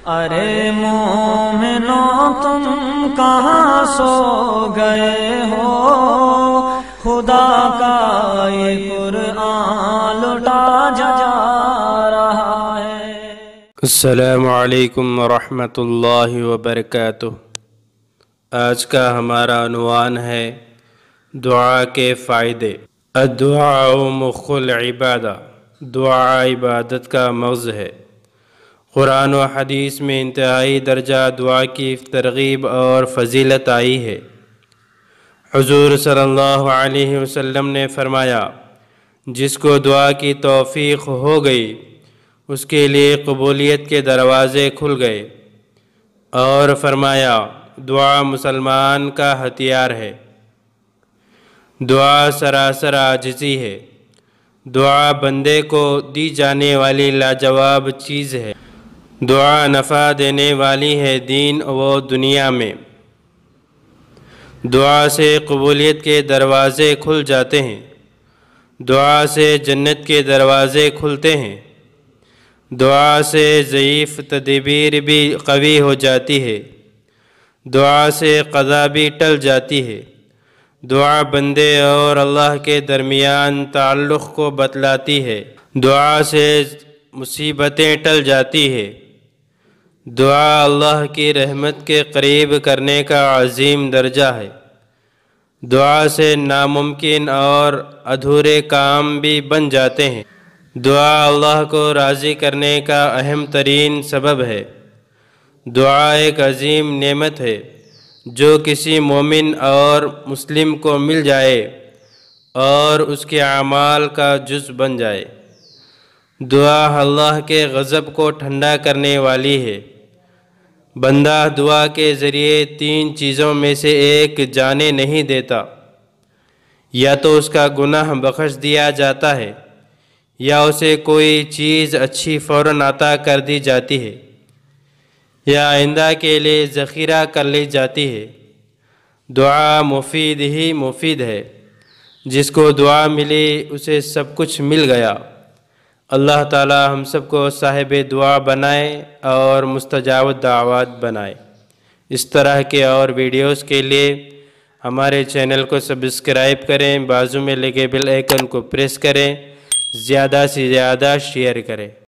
ارے مومنو تم کہاں سو گئے ہو، خدا کا یہ قرآن لٹا جا رہا ہے۔ السلام علیکم ورحمۃ اللہ وبرکاتہ۔ آج کا ہمارا عنوان ہے دعا کے فائدے۔ الدعاء مخ العبادہ، دعا عبادت کا مغز ہے۔ قرآن و حدیث میں انتہائی درجہ دعا کی ترغیب اور فضیلت آئی ہے۔ حضور صلی اللہ علیہ وسلم نے فرمایا، جس کو دعا کی توفیق ہو گئی اس کے لیے قبولیت کے دروازے کھل گئے، اور فرمایا دعا مسلمان کا ہتھیار ہے۔ دعا سراسر عاجزی ہے۔ دعا بندے کو دی جانے والی لاجواب چیز ہے۔ دعا نفع دینے والی ہے دین و دنیا میں۔ دعا سے قبولیت کے دروازے کھل جاتے ہیں۔ دعا سے جنت کے دروازے کھلتے ہیں۔ دعا سے ضعیف تدبیر بھی قوی ہو جاتی ہے۔ دعا سے قضا بھی ٹل جاتی ہے۔ دعا بندے اور اللہ کے درمیان تعلق کو بتلاتی ہے۔ دعا سے مصیبتیں ٹل جاتی ہے۔ دعا اللہ کی رحمت کے قریب کرنے کا عظیم درجہ ہے۔ دعا سے ناممکن اور ادھورے کام بھی بن جاتے ہیں۔ دعا اللہ کو راضی کرنے کا اہم ترین سبب ہے۔ دعا ایک عظیم نعمت ہے جو کسی مومن اور مسلم کو مل جائے اور اس کے اعمال کا جز بن جائے۔ دعا اللہ کے غضب کو ٹھنڈا کرنے والی ہے۔ بندہ دعا کے ذریعے تین چیزوں میں سے ایک جانے نہیں دیتا، یا تو اس کا گناہ بخش دیا جاتا ہے، یا اسے کوئی چیز اچھی فوراً عطا کر دی جاتی ہے، یا آئندہ کے لیے ذخیرہ کر لی جاتی ہے۔ دعا مفید ہی مفید ہے۔ جس کو دعا ملی اسے سب کچھ مل گیا۔ اللہ تعالی ہم سب کو صاحب دعا بنائے اور مستجاب دعوات بنائے۔ اس طرح کے اور ویڈیوز کے لیے ہمارے چینل کو سبسکرائب کریں، بازو میں لگے بیل آئیکن کو پریس کریں، زیادہ سے زیادہ شیئر کریں۔